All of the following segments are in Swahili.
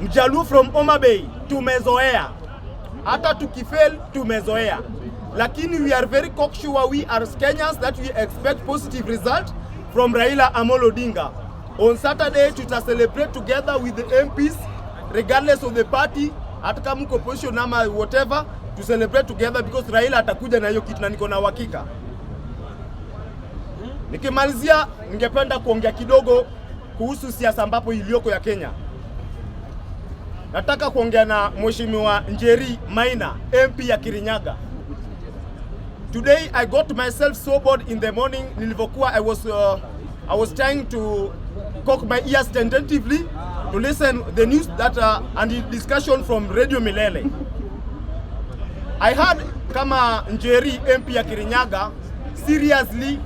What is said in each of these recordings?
Mjaluo from Homa Bay, tumezoea. Hata tukifail, tumezoea. Lakini we are very cocksure, we as Kenyans, that we expect positive result from Raila Amolo Odinga. On Saturday, tuta celebrate together with the MPs, regardless of the party, hata kama mko position ama whatever, to celebrate together because Raila atakuja na hiyo kitu na niko na uhakika. Nikimalizia, ningependa kuongea kidogo kuhusu siasa ambapo iliyoko ya Kenya. Nataka kuongea na Mheshimiwa Njeri Maina, MP ya Kirinyaga. Today I got myself so bored in the morning. Nilivokuwa I was trying to cock my ears tentatively to listen the news that and the discussion from Radio Milele. I heard kama Njeri MP ya Kirinyaga seriously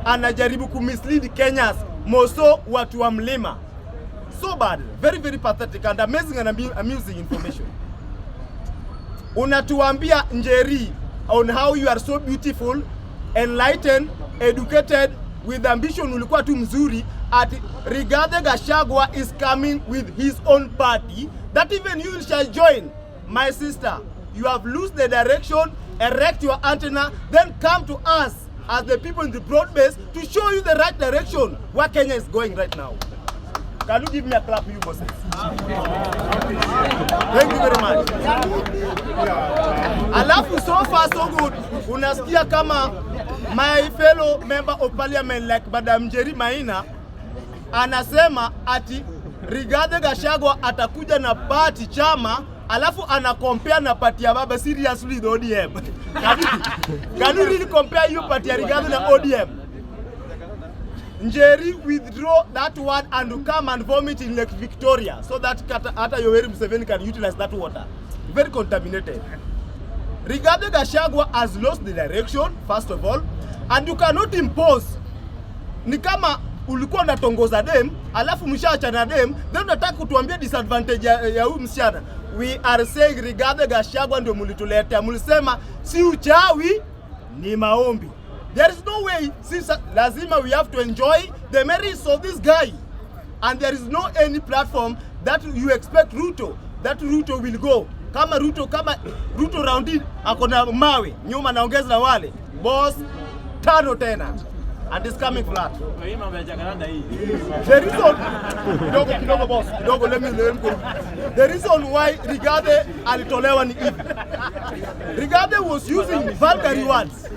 anajaribu kumislead Kenyans, moso watu wa mlima. So bad, very very pathetic and amazing and amusing information. Unatuambia Njeri on how you are so beautiful, enlightened, educated, with ambition ulikuwa tu mzuri, at Rigathi Gachagua is coming with his own party that even you shall join. My sister, you have lost the direction, erect your antenna, then come to us as the people in the broad base to show you the right direction where Kenya is going right now. Can you give me a clap, you bosses? Thank you very much. Alafu so far so good. Unasikia kama my fellow member of parliament like Madam Njeri Maina anasema ati Rigathi Gachagua atakuja na party chama, alafu anakompare na party ya baba. Seriously, the ODM. Can you really compare your party ya Rigathi na ODM? Njeri withdraw that word and come and vomit in Lake Victoria so that Ata Yoweri Museveni can utilize that water. Very contaminated. Rigathi Gachagua has lost the direction, first of all, and you cannot impose. Ni kama ulikuwa unatongoza dem, alafu mshaachana dem, then unataka kutuambia disadvantage ya huyu msichana. We are saying Rigathi Gachagua ndio mulituletea. Mulisema si uchawi, ni maombi. There is no way, since lazima we have to enjoy the merits of this guy. And there is no any platform that you expect Ruto, that Ruto will go. Kama Ruto rounded, akona mawe, nyuma naongeza na wale. Boss, tano tena. And it's coming flat. The reason, kidogo boss, kidogo let me go. The reason why Rigathi alitolewa ni hivi. Rigathi was using vulgar words.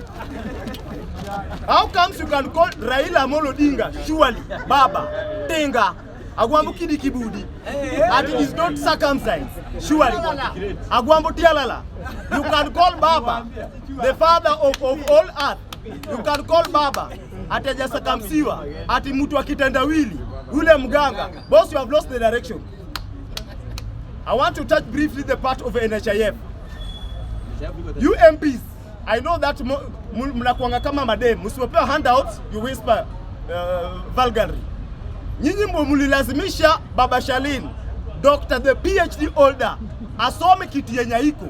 How comes you can call Raila Amolo Odinga, surely, Baba, Tenga, Agwambo Kidi Kibudi, and it is not circumcised, surely, Agwambo Tialala. You can call Baba, the father of all earth. You can call Baba, Ateja Sakamsiwa, ati mtu akitendawili, ule mganga. Boss, you have lost the direction. I want to touch briefly the part of NHIF. You MPs, I know that mnakuanga kama madem, msipopewa handouts, you whisper vulgarly. Nyinyi mulilazimisha Baba Shalin, Dr. the PhD holder, asome kitu yenye iko.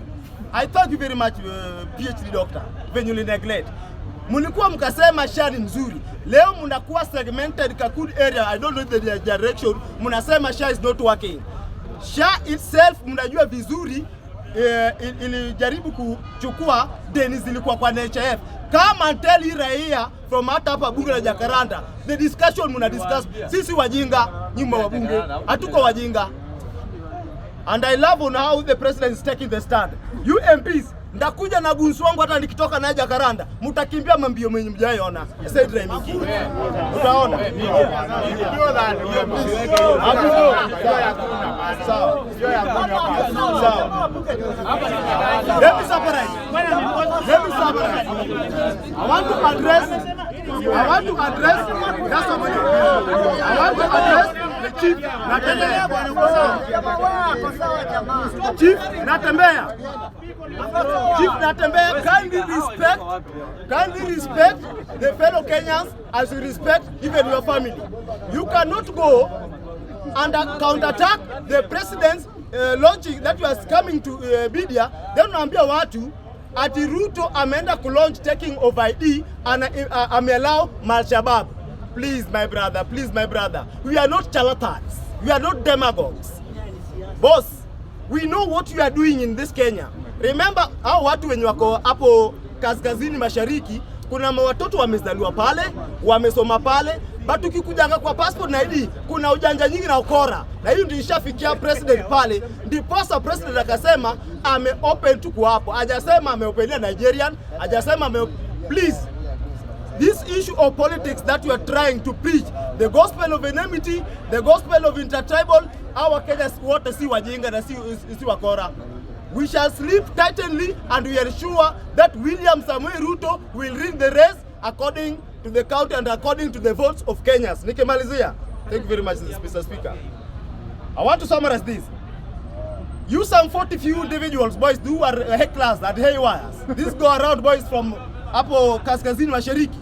I thank you very much, PhD doctor, when you neglect. Mulikuwa mkasema SHA ni mzuri. Leo mnakuwa segmented kakud area, I don't know the direction, mnasema SHA is not working. SHA itself mnajua vizuri, ilijaribu kuchukua deni zilikuwa kwa NHIF. Come and tell hii raia from hata hapa bunge la Jakaranda, the discussion muna discuss. Sisi wajinga, nyuma wa bunge, hatuko wajinga. And I love on how the president is taking the stand. You MPs, ndakuja na gunsu wangu hata nikitoka na Jakaranda, mutakimbia mambio mwenye mjaiona. Said Remiki. Utaona. Let me summarize. I want to address the Chief Natembea. Chief Natembea, kindly respect the fellow Kenyans as you respect even your family. You cannot go and counterattack the president's launching that was coming to media. Then unaambia watu ati Ruto ameenda kulaunch taking of ID and ameallow Al-Shabaab. Please my brother, we are not charlatans, we are not demagogues. Boss, we know what you are doing in this Kenya. Remember, hao watu wenye wako hapo kaskazini mashariki, kuna watoto wamezaliwa pale, wamesoma pale, but ukikujanga kwa passport na ID, kuna ujanja nyingi na ukora. Na hiyo ndio ishafikia president pale. Ndiposa president akasema ame open tu kwa hapo. Hajasema ameopenia Nigerian, hajasema please. This issue of politics that you are trying to preach, the gospel of enmity, the gospel of intertribal, our Kenyans wote si wajinga na si wakora. We shall sleep tightly and we are sure that William Samoei Ruto will win the race according to the count and according to the votes of Kenyans. Nikimalizia. Thank you very much, Mr. Speaker. I want to summarize this. You some 40 few individuals, boys, who are hecklers and haywires. These go around boys from hapo kaskazini mashariki.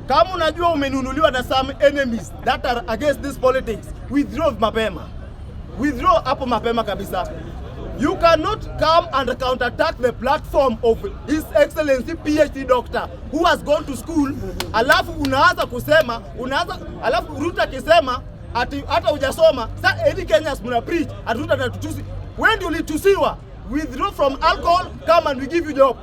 Kama unajua umenunuliwa na some enemies that are against this politics, withdraw mapema. Withdraw hapo mapema kabisa. You cannot come and counterattack the platform of His Excellency PhD doctor who has gone to school. Alafu unaanza kusema, alafu Ruto akisema ati hata hujasoma. Sasa any Kenyans mna preach ati Ruto atatutusi. When you litusiwa, withdraw from alcohol, come and we give you job.